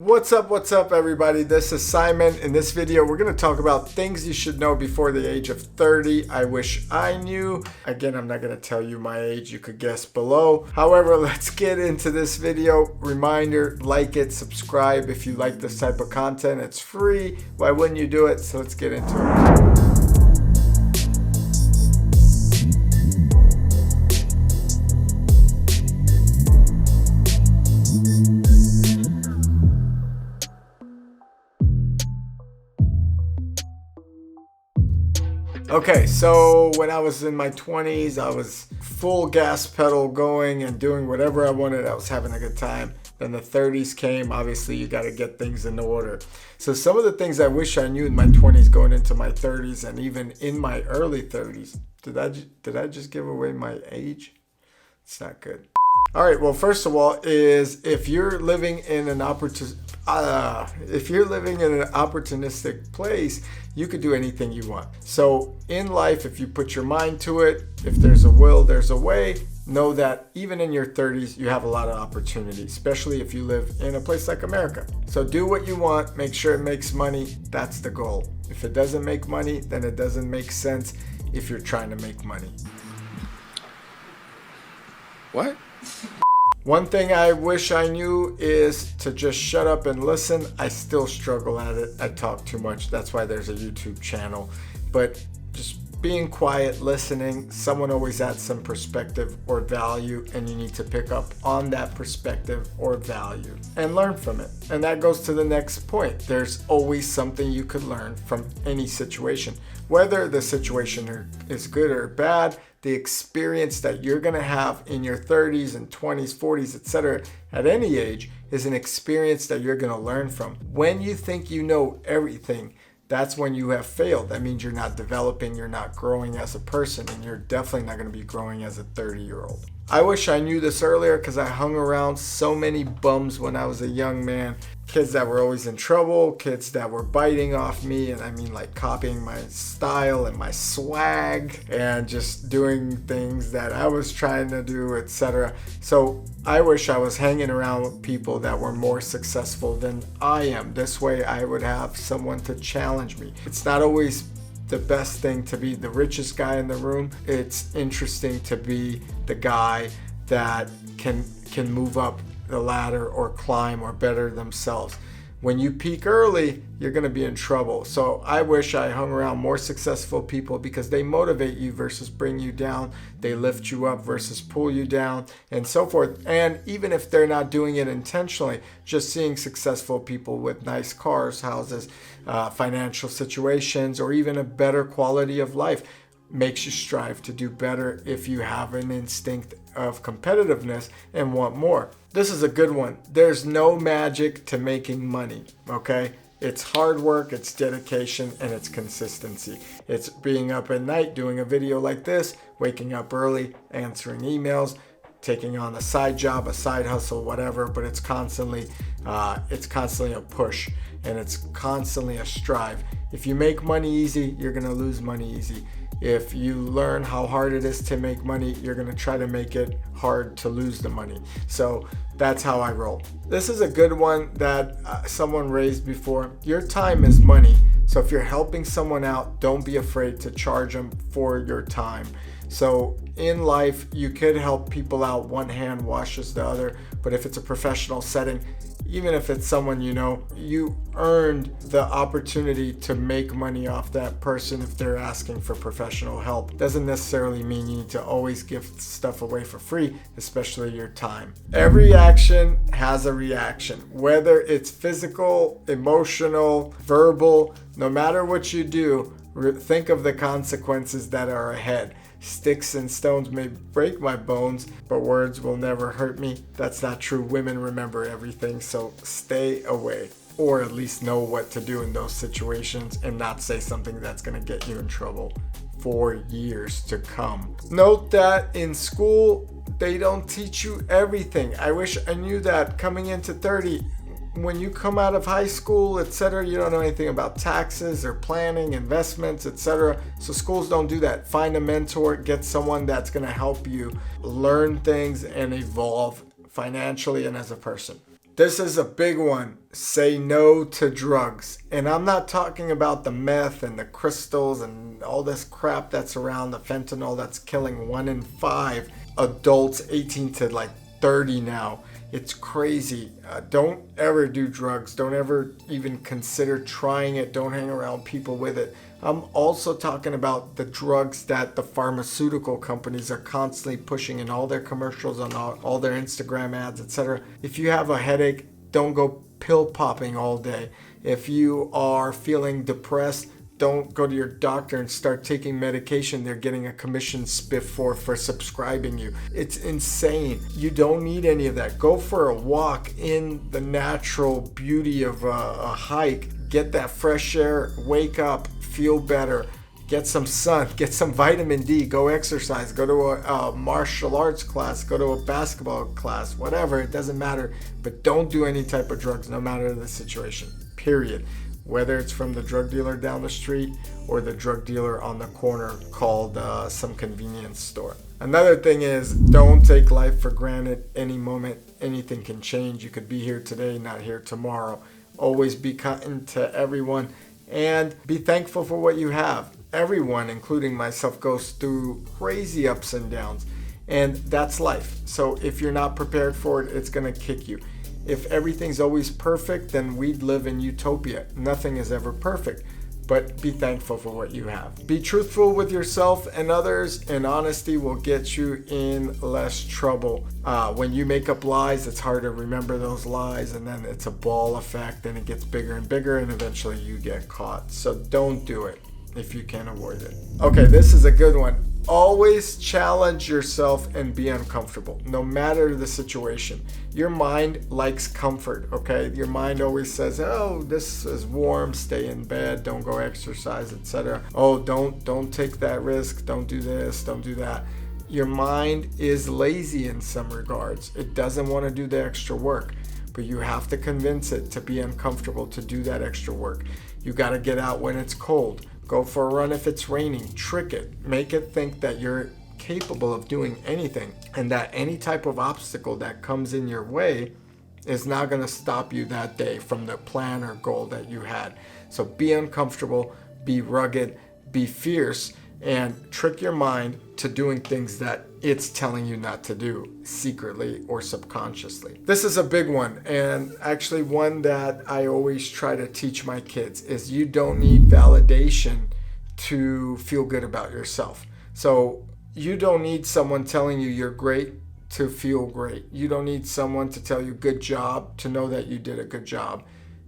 What's up everybody? This is Simon. In this video we're going to talk about things you should know before the age of 30. I wish I knew. Again, I'm not going to tell you my age, you could guess below. However, let's get into this video. Reminder, like it, subscribe if you like this type of content. It's free. Why wouldn't you do it? So let's get into it. Okay, so when I was in my 20s, I was full gas pedal going and doing whatever I wanted. I was having a good time. Then the 30s came. Obviously, you got to get things in order. So some of the things I wish I knew in my 20s going into my 30s and even in my early 30s. Did I just give away my age? It's not good. All right, well, first of all, is if you're living in an opportunistic place, you could do anything you want. So in life, if you put your mind to it, if there's a will, there's a way. Know that even in your 30s, you have a lot of opportunity, especially if you live in a place like America. So do what you want, make sure it makes money. That's the goal. If it doesn't make money, then it doesn't make sense if you're trying to make money. What? One thing I wish I knew is to just shut up and listen. I still struggle at it. I talk too much. That's why there's a YouTube channel. But just being quiet, listening, someone always adds some perspective or value, and you need to pick up on that perspective or value and learn from it. And that goes to the next point. There's always something you could learn from any situation. Whether the situation is good or bad, the experience that you're going to have in your 30s and 20s, 40s, etc. at any age is an experience that you're going to learn from. When you think you know everything, that's when you have failed. That means you're not developing, you're not growing as a person, and you're definitely not going to be growing as a 30-year-old. I wish I knew this earlier because I hung around so many bums when I was a young man. Kids that were always in trouble, kids that were biting off me, and I mean like copying my style and my swag and just doing things that I was trying to do, etc. So I wish I was hanging around with people that were more successful than I am. This way I would have someone to challenge me. It's not always the best thing to be the richest guy in the room. It's interesting to be the guy that can move up the ladder or climb or better themselves. When you peak early, you're going to be in trouble. So I wish I hung around more successful people because they motivate you versus bring you down. They lift you up versus pull you down and so forth. And even if they're not doing it intentionally, just seeing successful people with nice cars, houses, financial situations, or even a better quality of life makes you strive to do better if you have an instinct of competitiveness and want more. This is a good one. There's no magic to making money, okay? It's hard work, it's dedication, and it's consistency. It's being up at night, doing a video like this, waking up early, answering emails, taking on a side job, a side hustle, whatever, but it's constantly a push, and it's constantly a strive. If you make money easy, you're gonna lose money easy. If you learn how hard it is to make money, you're going to try to make it hard to lose the money. So that's how I roll. This is a good one that someone raised before. Your time is money. So if you're helping someone out, don't be afraid to charge them for your time. So in life, you could help people out. One hand washes the other. But if it's a professional setting, even if it's someone you know, you earned the opportunity to make money off that person if they're asking for professional help. Doesn't necessarily mean you need to always give stuff away for free, especially your time. Every action has a reaction, whether it's physical, emotional, verbal. No matter what you do, think of the consequences that are ahead. Sticks and stones may break my bones, but words will never hurt me. That's not true. Women remember everything, so stay away. Or at least know what to do in those situations and not say something that's going to get you in trouble for years to come. Note that in school, they don't teach you everything. I wish I knew that coming into 30. When you come out of high school, etc., you don't know anything about taxes or planning, investments, etc. So schools don't do that. Find a mentor, get someone that's going to help you learn things and evolve financially and as a person. This is a big one. Say no to drugs. And I'm not talking about the meth and the crystals and all this crap that's around, the fentanyl that's killing 1 in 5 adults 18 to like 30 now. It's crazy. Don't ever do drugs. Don't ever even consider trying it. Don't hang around people with it. I'm also talking about the drugs that the pharmaceutical companies are constantly pushing in all their commercials, on all their Instagram ads, etc. If you have a headache, don't go pill popping all day. If you are feeling depressed, don't go to your doctor and start taking medication they're getting a commission spiff for subscribing you. It's insane. You don't need any of that. Go for a walk in the natural beauty of a hike. Get that fresh air, wake up, feel better, get some sun, get some vitamin D, go exercise, go to a martial arts class, go to a basketball class, whatever, it doesn't matter. But don't do any type of drugs, no matter the situation, period. Whether it's from the drug dealer down the street or the drug dealer on the corner called some convenience store. Another thing is, don't take life for granted. Any moment, anything can change. You could be here today, not here tomorrow. Always be kind to everyone and be thankful for what you have. Everyone, including myself, goes through crazy ups and downs, and that's life. So if you're not prepared for it, it's going to kick you. If everything's always perfect, then we'd live in utopia. Nothing is ever perfect, but be thankful for what you have. Be truthful with yourself and others, and honesty will get you in less trouble. When you make up lies, it's hard to remember those lies, and then it's a ball effect, and it gets bigger and bigger, and eventually you get caught. So don't do it if you can avoid it. Okay, this is a good one. Always challenge yourself and be uncomfortable, no matter the situation. Your mind likes comfort, okay? Your mind always says, oh, this is warm, stay in bed, don't go exercise, etc. Oh, don't take that risk, don't do this, don't do that. Your mind is lazy in some regards. It doesn't want to do the extra work, but you have to convince it to be uncomfortable to do that extra work. You got to get out when it's cold. Go for a run if it's raining. Trick it. Make it think that you're capable of doing anything, and that any type of obstacle that comes in your way is not going to stop you that day from the plan or goal that you had. So be uncomfortable, be rugged, be fierce, and trick your mind to doing things that it's telling you not to do, secretly or subconsciously. This is a big one, and actually one that I always try to teach my kids is you don't need validation to feel good about yourself. So you don't need someone telling you you're great to feel great. You don't need someone to tell you good job to know that you did a good job.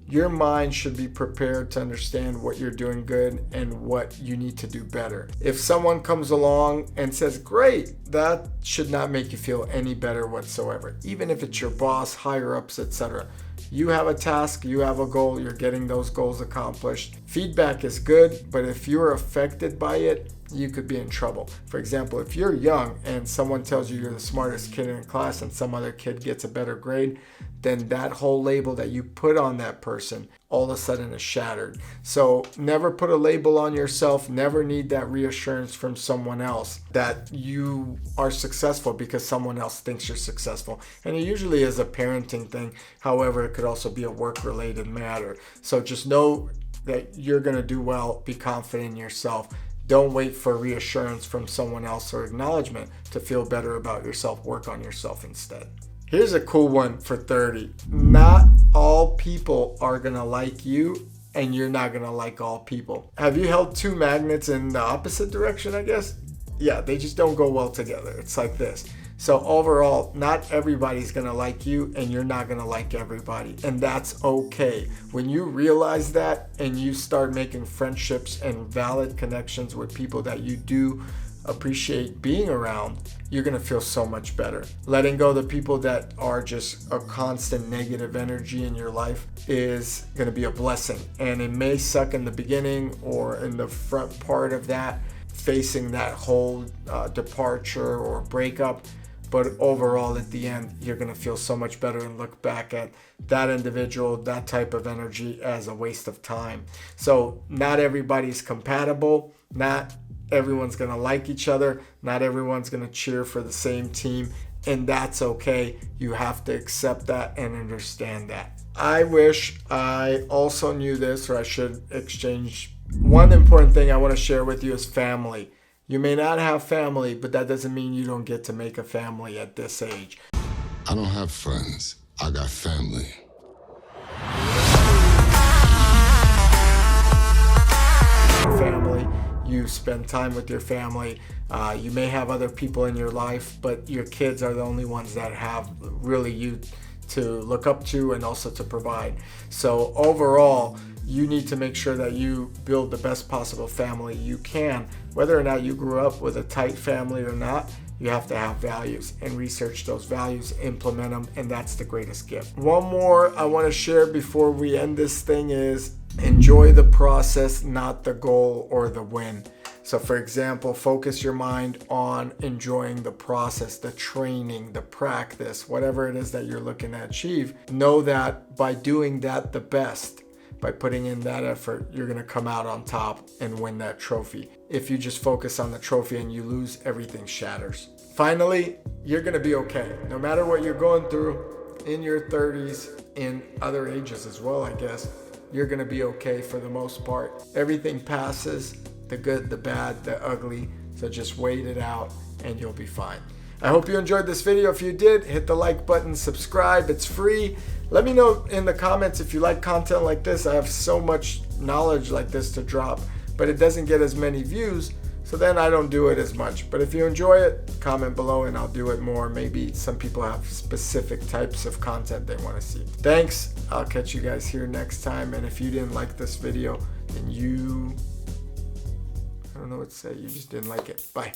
Your mind should be prepared to understand what you're doing good and what you need to do better. If someone comes along and says, great, that should not make you feel any better whatsoever. Even if it's your boss, higher ups, etc. You have a task, you have a goal, you're getting those goals accomplished. Feedback is good, but if you're affected by it, you could be in trouble. For example, if you're young and someone tells you you're the smartest kid in class and some other kid gets a better grade, then that whole label that you put on that person all of a sudden is shattered. So never put a label on yourself. Never need that reassurance from someone else that you are successful because someone else thinks you're successful. And it usually is a parenting thing. However, it could also be a work-related matter. So just know that you're going to do well. Be confident in yourself. Don't wait for reassurance from someone else or acknowledgement to feel better about yourself. Work on yourself instead. Here's a cool one for 30. Not all people are going to like you, and you're not going to like all people. Have you held two magnets in the opposite direction, I guess? Yeah, they just don't go well together. It's like this. So overall, not everybody's going to like you, and you're not going to like everybody. And that's okay. When you realize that and you start making friendships and valid connections with people that you do appreciate being around, you're going to feel so much better. Letting go of the people that are just a constant negative energy in your life is going to be a blessing. And it may suck in the beginning or in the front part of that, facing that whole departure or breakup. But overall, at the end, you're going to feel so much better and look back at that individual, that type of energy as a waste of time. So not everybody's compatible. Not everyone's going to like each other. Not everyone's going to cheer for the same team. and that's okay. You have to accept that and understand that. I wish I also knew this, or I should exchange. One important thing I want to share with you is family. You may not have family, but that doesn't mean you don't get to make a family at this age. I don't have friends. I got family. Family, you spend time with your family. You may have other people in your life, but your kids are the only ones that have really you to look up to and also to provide. So overall, you need to make sure that you build the best possible family you can. Whether or not you grew up with a tight family or not, you have to have values and research those values, implement them, and that's the greatest gift. One more I want to share before we end this thing is enjoy the process, not the goal or the win. So for example, focus your mind on enjoying the process, the training, the practice, whatever it is that you're looking to achieve. Know that by doing that the best, by putting in that effort, you're going to come out on top and win that trophy. If you just focus on the trophy and you lose, everything shatters. Finally, you're going to be okay. No matter what you're going through in your 30s, in other ages as well, I guess, you're going to be okay for the most part. Everything passes, the good, the bad, the ugly. So just wait it out and you'll be fine. I hope you enjoyed this video. If you did, hit the like button, subscribe. It's free. Let me know in the comments if you like content like this. I have so much knowledge like this to drop, but it doesn't get as many views, so then I don't do it as much. But if you enjoy it, comment below and I'll do it more. Maybe some people have specific types of content they want to see. Thanks. I'll catch you guys here next time. And if you didn't like this video, then I don't know what to say. You just didn't like it. Bye.